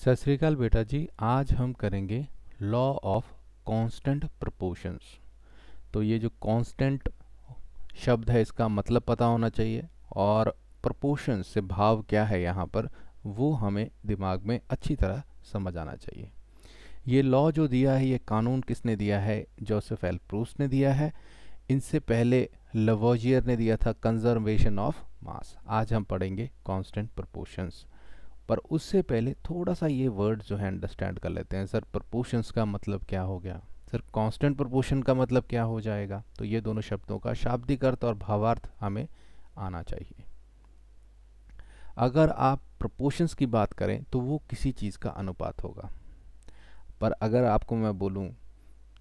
सत श्री अकाल बेटा जी। आज हम करेंगे लॉ ऑफ कांस्टेंट प्रोपोर्शंस। तो ये जो कांस्टेंट शब्द है इसका मतलब पता होना चाहिए और प्रोपोर्शंस से भाव क्या है यहाँ पर वो हमें दिमाग में अच्छी तरह समझ आना चाहिए। ये लॉ जो दिया है, ये कानून किसने दिया है? जोसेफ एल प्रूस्ट ने दिया है। इनसे पहले लवोजियर ने दिया था कंजर्वेशन ऑफ मास। आज हम पढ़ेंगे कांस्टेंट प्रोपोर्शंस, पर उससे पहले थोड़ा सा ये वर्ड जो है अंडरस्टैंड कर लेते हैं। सर प्रोपोर्शंस का मतलब क्या हो गया, सर कांस्टेंट प्रोपोर्शन का मतलब क्या हो जाएगा? तो ये दोनों शब्दों का शाब्दिक अर्थ और भावार्थ हमें आना चाहिए। अगर आप प्रोपोर्शंस की बात करें तो वो किसी चीज़ का अनुपात होगा, पर अगर आपको मैं बोलूं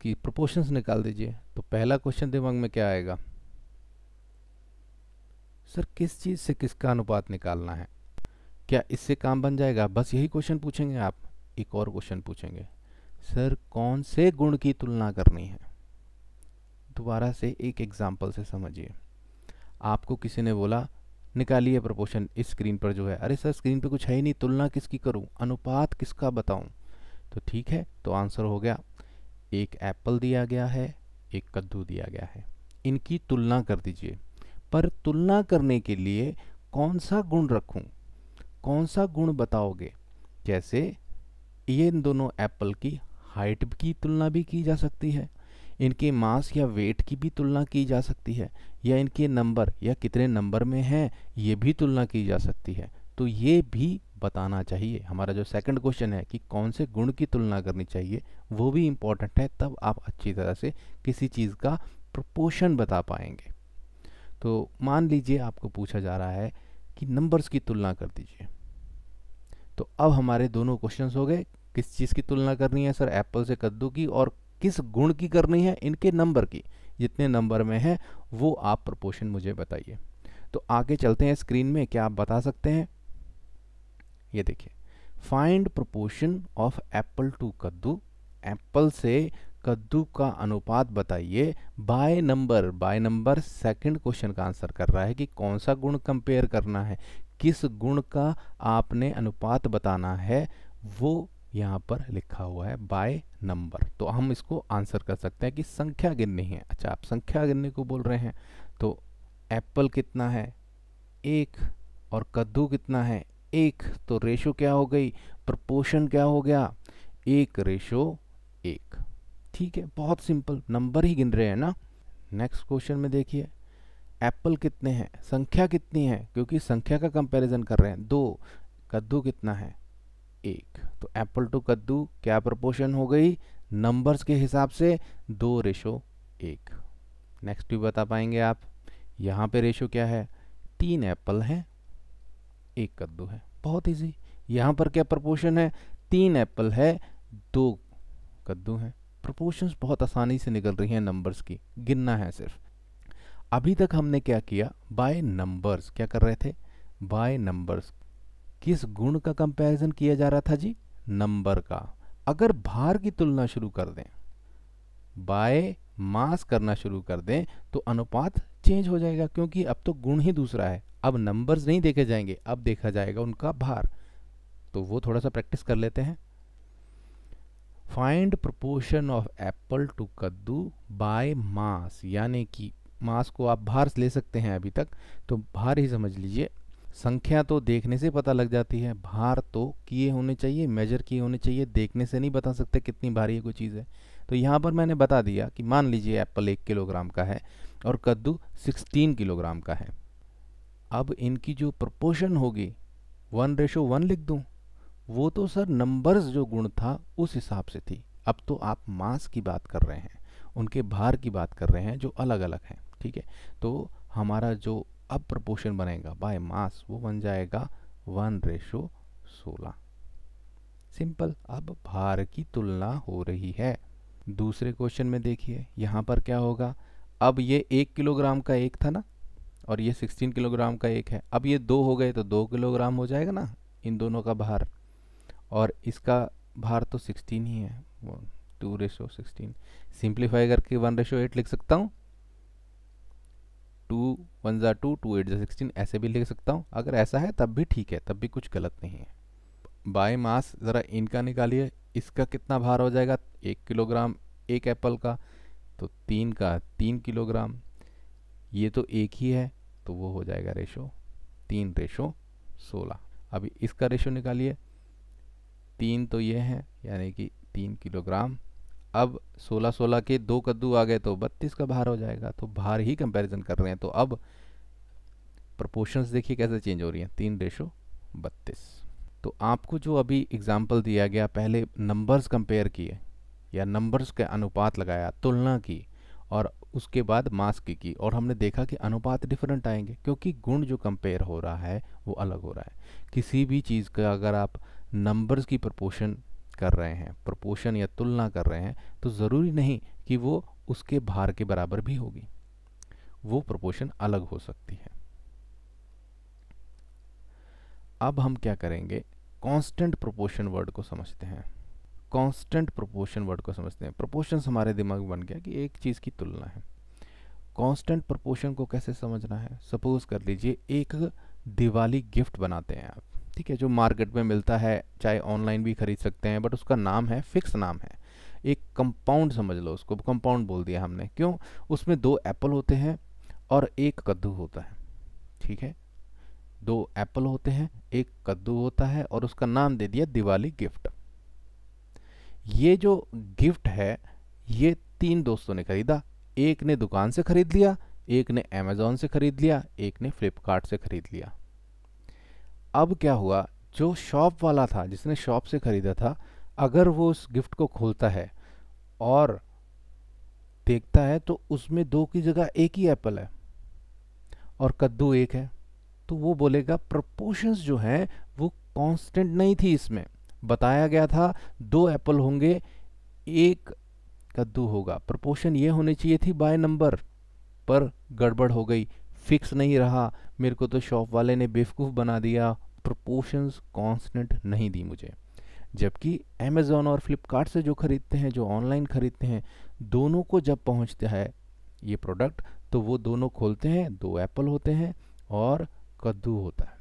कि प्रोपोर्शंस निकाल दीजिए तो पहला क्वेश्चन दिमाग में क्या आएगा? सर किस चीज़ से किसका अनुपात निकालना है? क्या इससे काम बन जाएगा? बस यही क्वेश्चन पूछेंगे आप। एक और क्वेश्चन पूछेंगे, सर कौन से गुण की तुलना करनी है? दोबारा से एक एग्जांपल से समझिए। आपको किसी ने बोला निकालिए प्रोपोर्शन इस स्क्रीन पर जो है। अरे सर स्क्रीन पे कुछ है ही नहीं, तुलना किसकी करूं, अनुपात किसका बताऊं? तो ठीक है, तो आंसर हो गया, एक एप्पल दिया गया है, एक कद्दू दिया गया है, इनकी तुलना कर दीजिए। पर तुलना करने के लिए कौन सा गुण रखूं, कौन सा गुण बताओगे? जैसे ये इन दोनों एप्पल की हाइट की तुलना भी की जा सकती है, इनके मास या वेट की भी तुलना की जा सकती है, या इनके नंबर या कितने नंबर में हैं ये भी तुलना की जा सकती है। तो ये भी बताना चाहिए। हमारा जो सेकंड क्वेश्चन है कि कौन से गुण की तुलना करनी चाहिए वो भी इम्पोर्टेंट है, तब आप अच्छी तरह से किसी चीज़ का प्रोपोर्शन बता पाएंगे। तो मान लीजिए आपको पूछा जा रहा है कि नंबर्स की तुलना कर दीजिए। तो अब हमारे दोनों क्वेश्चंस हो गए। किस चीज़ की तुलना करनी है? सर एप्पल से कद्दू की। और किस गुण की करनी है? इनके नंबर की। जितने नंबर में है वो आप प्रोपोर्शन मुझे बताइए। तो आगे चलते हैं स्क्रीन में, क्या आप बता सकते हैं? ये देखिए, find proportion of apple to कद्दू। एप्पल से कद्दू का अनुपात बताइए by number. By number second question का आंसर कर रहा है कि कौन सा गुण कंपेयर करना है, किस गुण का आपने अनुपात बताना है, वो यहाँ पर लिखा हुआ है बाय नंबर। तो हम इसको आंसर कर सकते हैं कि संख्या गिननी है। अच्छा, आप संख्या गिनने को बोल रहे हैं, तो एप्पल कितना है? एक। और कद्दू कितना है? एक। तो रेशो क्या हो गई, प्रोपोर्शन क्या हो गया? 1:1। ठीक है, बहुत सिंपल, नंबर ही गिन रहे हैं ना। नेक्स्ट क्वेश्चन में देखिए, एप्पल कितने हैं, संख्या कितनी है, क्योंकि संख्या का कंपैरिजन कर रहे हैं। 2। कद्दू कितना है? 1। तो एप्पल टू कद्दू क्या प्रोपोर्शन हो गई नंबर्स के हिसाब से? 2:1। नेक्स्ट भी बता पाएंगे आप। यहाँ पे रेशो क्या है? 3 एप्पल हैं, 1 कद्दू है। बहुत इजी। यहाँ पर क्या प्रोपोर्शन है? 3 एप्पल है, 2 कद्दू हैं। प्रोपोर्शंस बहुत आसानी से निकल रही हैं नंबर्स की, गिनना है सिर्फ। अभी तक हमने क्या किया? By numbers. क्या कर रहे थे? By numbers. किस गुण का कंपैरिजन किया जा रहा था जी? नंबर का। अगर भार की तुलना शुरू कर दें, बाय मास करना शुरू कर दें, तो अनुपात चेंज हो जाएगा, क्योंकि अब तो गुण ही दूसरा है। अब नंबर्स नहीं देखे जाएंगे, अब देखा जाएगा उनका भार। तो वो थोड़ा सा प्रैक्टिस कर लेते हैं। Find proportion of apple to कद्दू बाय मास, यानी कि मास को आप भार ले सकते हैं अभी तक, तो भार ही समझ लीजिए। संख्या तो देखने से पता लग जाती है, भार तो किए होने चाहिए, मेजर किए होने चाहिए। देखने से नहीं बता सकते कितनी भारी है कोई चीज़ है। तो यहाँ पर मैंने बता दिया कि मान लीजिए एप्पल 1 किलोग्राम का है और कद्दू 16 किलोग्राम का है। अब इनकी जो प्रोपोर्शन होगी 1:1 लिख दूँ। वो तो सर नंबर्स जो गुण था उस हिसाब से थी। अब तो आप मास की बात कर रहे हैं, उनके भार की बात कर रहे हैं जो अलग अलग हैं। ठीक है, तो हमारा जो अब प्रोपोर्शन बनेगा बाय मास वो बन जाएगा 1:16। सिंपल। अब भार की तुलना हो रही है। दूसरे क्वेश्चन में देखिए, यहाँ पर क्या होगा? अब ये 1 किलोग्राम का एक था ना, और ये 16 किलोग्राम का एक है। अब ये 2 हो गए तो 2 किलोग्राम हो जाएगा ना इन दोनों का भार, और इसका भार तो 16 ही है, 2:16। सिंप्लीफाई करके 1:8 लिख सकता हूँ। 2 1 2, 2 8 16, ऐसे भी लिख सकता हूँ। अगर ऐसा है तब भी ठीक है, तब भी कुछ गलत नहीं है। बाय मास ज़रा इनका निकालिए, इसका कितना भार हो जाएगा 1 किलोग्राम एक एप्पल का, तो 3 का 3 किलोग्राम, ये तो एक ही है तो वो हो जाएगा रेशो 3:16। अभी इसका रेशो निकालिए, 3 तो ये है यानी कि 3 किलोग्राम। अब 16 के 2 कद्दू आ गए तो 32 का भार हो जाएगा, तो भार ही कंपैरिजन कर रहे हैं। तो अब प्रोपोर्शंस देखिए कैसे चेंज हो रही हैं, 3:32। तो आपको जो अभी एग्जाम्पल दिया गया, पहले नंबर्स कंपेयर किए या नंबर्स के अनुपात लगाया, तुलना की, और उसके बाद मास की, और हमने देखा कि अनुपात डिफरेंट आएंगे क्योंकि गुण जो कंपेयर हो रहा है वो अलग हो रहा है। किसी भी चीज़ का अगर आप नंबर्स की प्रोपोर्शन कर रहे हैं, प्रोपोर्शन या तुलना कर रहे हैं, तो ज़रूरी नहीं कि वो उसके भार के बराबर भी होगी, वो प्रोपोर्शन अलग हो सकती है। अब हम क्या करेंगे, कांस्टेंट प्रोपोर्शन वर्ड को समझते हैं। कांस्टेंट प्रोपोर्शन वर्ड को समझते हैं। प्रोपोर्शंस हमारे दिमाग में बन गया कि एक चीज़ की तुलना है। कांस्टेंट प्रोपोर्शन को कैसे समझना है, सपोज कर लीजिए एक दिवाली गिफ्ट बनाते हैं आप, ठीक है, जो मार्केट में मिलता है, चाहे ऑनलाइन भी खरीद सकते हैं, बट उसका नाम है, फिक्स नाम है, एक कंपाउंड समझ लो उसको, कंपाउंड बोल दिया हमने, क्यों, उसमें 2 एप्पल होते हैं और 1 कद्दू होता है, ठीक है, 2 एप्पल होते हैं, 1 कद्दू होता है, और उसका नाम दे दिया दिवाली गिफ्ट। ये जो गिफ्ट है ये 3 दोस्तों ने खरीदा, एक ने दुकान से खरीद लिया, एक ने अमेज़ॉन से खरीद लिया, एक ने फ्लिपकार्ट से खरीद लिया। अब क्या हुआ, जो शॉप वाला था, जिसने शॉप से खरीदा था, अगर वो उस गिफ्ट को खोलता है और देखता है तो उसमें 2 की जगह 1 ही एप्पल है और कद्दू 1 है, तो वो बोलेगा प्रोपोर्शंस जो हैं वो कांस्टेंट नहीं थी, इसमें बताया गया था 2 एप्पल होंगे 1 कद्दू होगा, प्रोपोर्शन ये होनी चाहिए थी बाय नंबर, पर गड़बड़ हो गई, फिक्स नहीं रहा, मेरे को तो शॉप वाले ने बेवकूफ़ बना दिया, प्रोपोर्शंस कांस्टेंट नहीं दी मुझे। जबकि अमेज़ॉन और फ्लिपकार्ट से जो खरीदते हैं, जो ऑनलाइन खरीदते हैं, दोनों को जब पहुंचता है ये प्रोडक्ट, तो वो दोनों खोलते हैं, 2 एप्पल होते हैं और कद्दू होता है।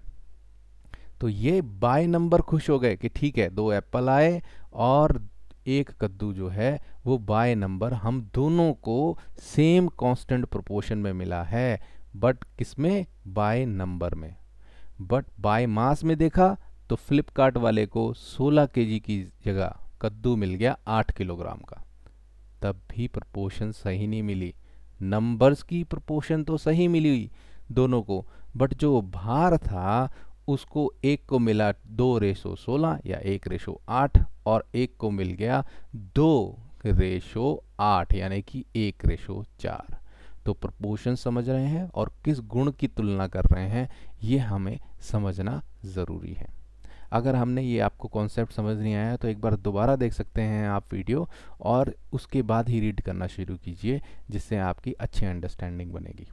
तो ये बाय नंबर खुश हो गए कि ठीक है 2 एप्पल आए और 1 कद्दू जो है वो बाय नंबर हम दोनों को सेम कांस्टेंट प्रोपोर्शन में मिला है, बट किसमें, बाय नंबर में। बट बाय मास में देखा तो फ्लिपकार्ट वाले को 16 केजी की जगह कद्दू मिल गया 8 किलोग्राम का, तब भी प्रोपोर्शन सही नहीं मिली। नंबर्स की प्रोपोर्शन तो सही मिली दोनों को, बट जो भार था उसको एक को मिला 2:16 या 1:8 और एक को मिल गया 2:8 यानी कि 1:4। तो प्रोपोर्शन समझ रहे हैं और किस गुण की तुलना कर रहे हैं ये हमें समझना ज़रूरी है। अगर हमने ये आपको कॉन्सेप्ट समझ नहीं आया तो एक बार दोबारा देख सकते हैं आप वीडियो, और उसके बाद ही रीड करना शुरू कीजिए, जिससे आपकी अच्छी अंडरस्टैंडिंग बनेगी।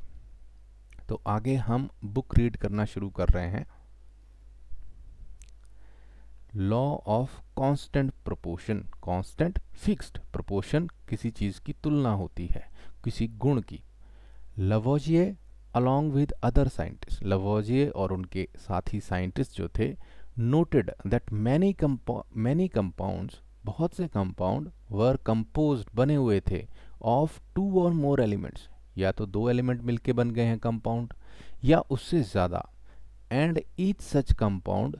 तो आगे हम बुक रीड करना शुरू कर रहे हैं। Law of constant proportion. Constant fixed, proportion किसी चीज़ की तुलना होती है, किसी गुण की। लवोजिए अलॉन्ग विद अदर साइंटिस्ट, लवोजिए और उनके साथी साइंटिस्ट जो थे, नोटेड दैट मैनी कंपाउंड्स, बहुत से कंपाउंड, वर कंपोज्ड, बने हुए थे, ऑफ 2 और मोर एलिमेंट्स, या तो 2 एलिमेंट मिलके बन गए हैं कंपाउंड या उससे ज़्यादा, एंड ईच सच कंपाउंड,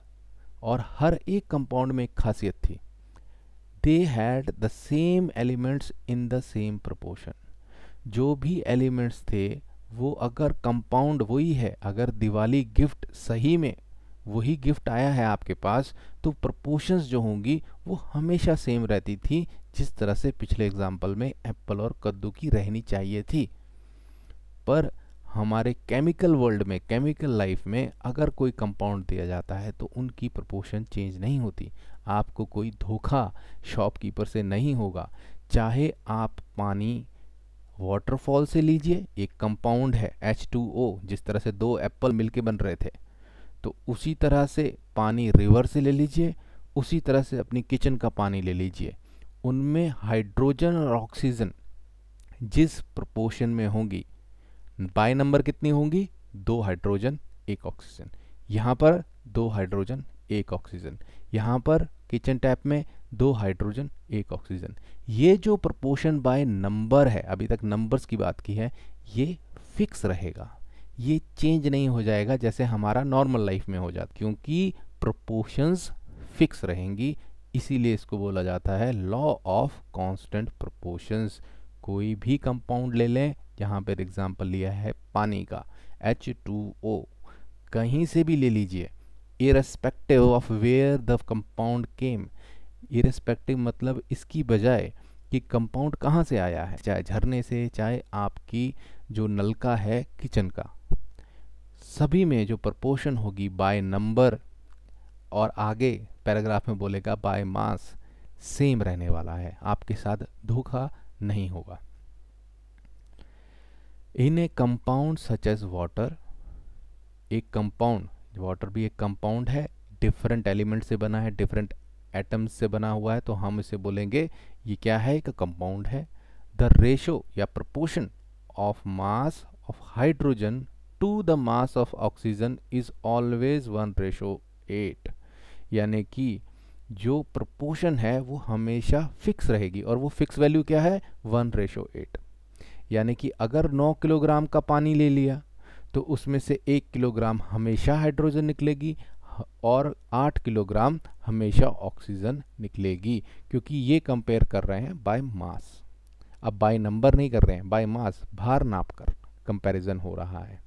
और हर एक कंपाउंड में एक खासियत थी, they had the same elements in the same proportion, जो भी एलिमेंट्स थे वो, अगर कंपाउंड वही है, अगर दिवाली गिफ्ट सही में वही गिफ्ट आया है आपके पास, तो प्रोपोर्शंस जो होंगी वो हमेशा सेम रहती थी, जिस तरह से पिछले एग्जाम्पल में एप्पल और कद्दू की रहनी चाहिए थी। पर हमारे केमिकल वर्ल्ड में, केमिकल लाइफ में, अगर कोई कंपाउंड दिया जाता है तो उनकी प्रोपोर्शन चेंज नहीं होती। आपको कोई धोखा शॉपकीपर से नहीं होगा, चाहे आप पानी वाटरफॉल से लीजिए, एक कंपाउंड है H2O, जिस तरह से 2 एप्पल मिलके बन रहे थे, तो उसी तरह से पानी रिवर से ले लीजिए, उसी तरह से अपनी किचन का पानी ले लीजिए, उनमें हाइड्रोजन और ऑक्सीजन जिस प्रोपोर्शन में होंगी, बाय नंबर कितनी होंगी, 2 हाइड्रोजन 1 ऑक्सीजन, यहाँ पर 2 हाइड्रोजन 1 ऑक्सीजन। यहाँ पर किचन टैप में 2 हाइड्रोजन 1 ऑक्सीजन। ये जो प्रोपोर्शन बाय नंबर है, अभी तक नंबर्स की बात की है, ये फिक्स रहेगा, ये चेंज नहीं हो जाएगा जैसे हमारा नॉर्मल लाइफ में हो जाता, क्योंकि प्रोपोर्शंस फिक्स रहेंगी। इसीलिए इसको बोला जाता है लॉ ऑफ कांस्टेंट प्रोपोर्शंस। कोई भी कंपाउंड ले लें, यहाँ पर एग्जांपल लिया है पानी का H2O, कहीं से भी ले लीजिए, irrespective of where the compound came. Irrespective मतलब इसकी बजाय कि कंपाउंड कहाँ से आया है, चाहे झरने से, चाहे आपकी जो नलका है किचन का, सभी में जो प्रोपोर्शन होगी बाय नंबर और आगे पैराग्राफ में बोलेगा बाय मास, सेम रहने वाला है, आपके साथ धोखा नहीं होगा। In a compound such as water, एक कंपाउंड, वाटर भी एक कंपाउंड है, डिफरेंट एलिमेंट से बना है, डिफरेंट एटम्स से बना हुआ है, तो हम इसे बोलेंगे ये क्या है, एक कंपाउंड है। द रेशो या proportion of mass of hydrogen to the mass of oxygen is always 1:8, यानी कि जो प्रोपोर्शन है वो हमेशा फिक्स रहेगी, और वो फिक्स वैल्यू क्या है, 1:8। यानी कि अगर 9 किलोग्राम का पानी ले लिया तो उसमें से 1 किलोग्राम हमेशा हाइड्रोजन निकलेगी और 8 किलोग्राम हमेशा ऑक्सीजन निकलेगी, क्योंकि ये कंपेयर कर रहे हैं बाय मास। अब बाय नंबर नहीं कर रहे हैं, बाय मास, भार नाप कर कंपैरिजन हो रहा है।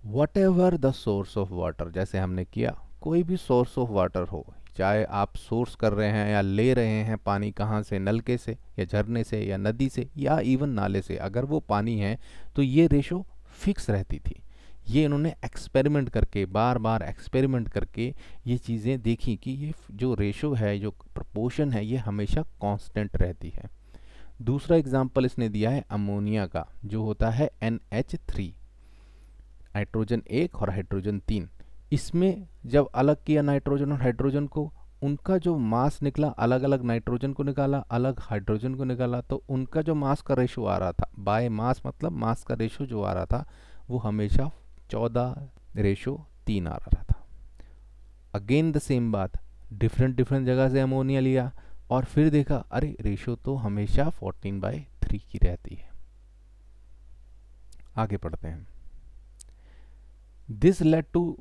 What ever the source of water, जैसे हमने किया, कोई भी सोर्स ऑफ वाटर हो, चाहे आप सोर्स कर रहे हैं या ले रहे हैं पानी कहाँ से, नलके से या झरने से या नदी से या इवन नाले से, अगर वो पानी है तो ये रेशो फिक्स रहती थी। ये इन्होंने एक्सपेरिमेंट करके, बार बार एक्सपेरिमेंट करके ये चीज़ें देखी कि ये जो रेशो है, जो प्रोपोर्शन है, ये हमेशा कांस्टेंट रहती है। दूसरा एग्जांपल इसने दिया है अमोनिया का, जो होता है NH3, नाइट्रोजन 1 और हाइड्रोजन 3। इसमें जब अलग किया नाइट्रोजन और हाइड्रोजन को, उनका जो मास निकला, अलग अलग नाइट्रोजन को निकाला, अलग हाइड्रोजन को निकाला, तो उनका जो मास का रेशो आ रहा था, बाय मास मतलब मास का रेशो जो आ रहा था, वो हमेशा 14:3 आ रहा था। अगेन द सेम बात, डिफरेंट जगह से अमोनिया लिया और फिर देखा, अरे रेशो तो हमेशा 14/3 की रहती है। आगे पढ़ते हैं। This led to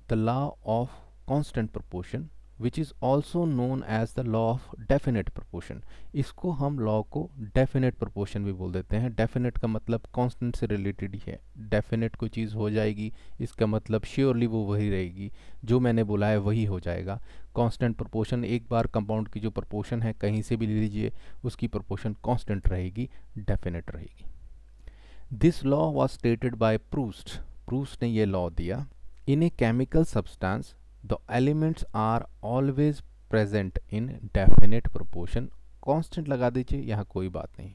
the law of constant proportion which is also known as the law of definite proportion. इसको हम लॉ को डेफिनेट प्रोपोर्शन भी बोल देते हैं। डेफिनेट का मतलब कांस्टेंट से रिलेटेड ही है। डेफिनेट कोई चीज़ हो जाएगी, इसका मतलब श्योरली वो वही रहेगी, जो मैंने बोला है वही हो जाएगा। कांस्टेंट प्रोपोर्शन, एक बार कंपाउंड की जो प्रोपोर्शन है कहीं से भी ले लीजिए, उसकी प्रोपोर्शन कांस्टेंट रहेगी, डेफिनेट रहेगी। This law was stated by Proust. Proust ने ये लॉ दिया, in a chemical substance the elements are always present in definite proportion। constant लगा दीजिए, यहाँ कोई बात नहीं,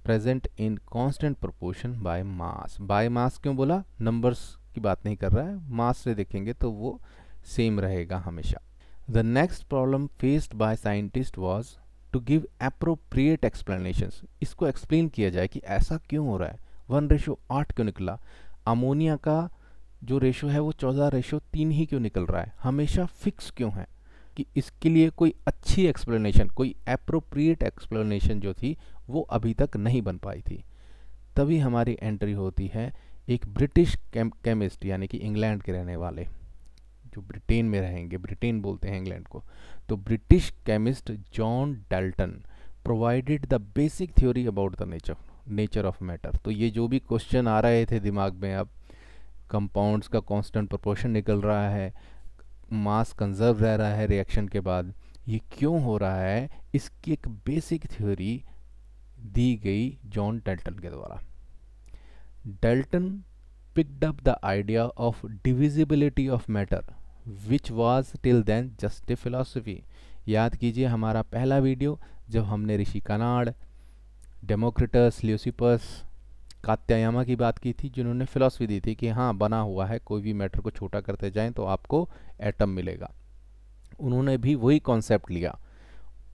present in constant proportion by mass। by mass क्यों बोला, numbers की बात नहीं कर रहा है, mass से देखेंगे तो वो same रहेगा हमेशा। the next problem faced by scientist was to give appropriate explanations। इसको explain किया जाए कि ऐसा क्यों हो रहा है, 1:8 क्यों निकला, अमोनिया का जो रेशो है वो 14:3 ही क्यों निकल रहा है, हमेशा फिक्स क्यों है, कि इसके लिए कोई अच्छी एक्सप्लेनेशन, कोई एप्रोप्रिएट एक्सप्लेनेशन जो थी वो अभी तक नहीं बन पाई थी। तभी हमारी एंट्री होती है एक ब्रिटिश केमिस्ट, यानी कि इंग्लैंड के रहने वाले, जो ब्रिटेन में रहेंगे, ब्रिटेन बोलते हैं इंग्लैंड को, तो British chemist John Dalton provided the basic theory about the nature of matter. तो ये जो भी क्वेश्चन आ रहे थे दिमाग में, अब कंपाउंड्स का कांस्टेंट प्रोपोर्शन निकल रहा है, मास कंजर्व रह रहा है रिएक्शन के बाद, ये क्यों हो रहा है, इसकी एक बेसिक थ्योरी दी गई जॉन डाल्टन के द्वारा। Dalton picked up the idea of divisibility of matter which was till then just a philosophy. याद कीजिए हमारा पहला वीडियो, जब हमने ऋषि कनाड, डेमोक्रिटस, ल्यूसिपस, कात्यायमा की बात की थी, जिन्होंने फिलॉसफी दी थी कि हाँ बना हुआ है, कोई भी मैटर को छोटा करते जाएं तो आपको एटम मिलेगा। उन्होंने भी वही कॉन्सेप्ट लिया,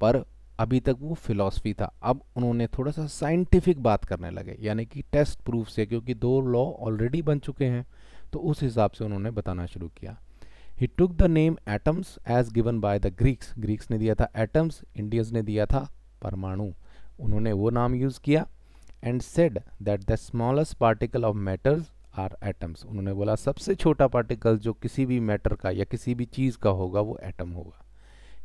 पर अभी तक वो फिलॉसफी था। अब उन्होंने थोड़ा सा साइंटिफिक बात करने लगे, यानी कि टेस्ट प्रूफ से, क्योंकि 2 लॉ ऑलरेडी बन चुके हैं, तो उस हिसाब से उन्होंने बताना शुरू किया। He took the name atoms as given by the Greeks, Greeks ने दिया था एटम्स, इंडियंस ने दिया था परमाणु, उन्होंने वो नाम यूज़ किया। And said that the smallest particle of matters are atoms, उन्होंने बोला सबसे छोटा पार्टिकल जो किसी भी मैटर का या किसी भी चीज़ का होगा वो एटम होगा।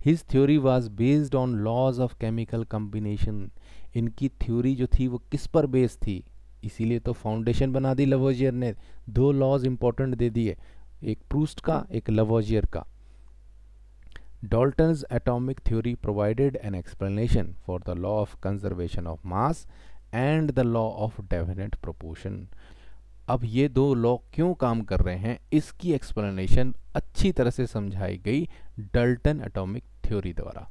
His theory was based on laws of chemical combination, इनकी थ्योरी जो थी वो किस पर बेस्ड थी, इसीलिए तो फाउंडेशन बना दी लवोजियर ने, दो लॉज इंपॉर्टेंट दे दिए, एक प्रूस्ट का एक लवोजियर का। Dalton's atomic theory provided an explanation for the law of conservation of mass and the law of definite proportion. अब ये दो लॉ क्यों काम कर रहे हैं इसकी एक्सप्लेनेशन अच्छी तरह से समझाई गई डल्टन एटॉमिक थ्योरी द्वारा।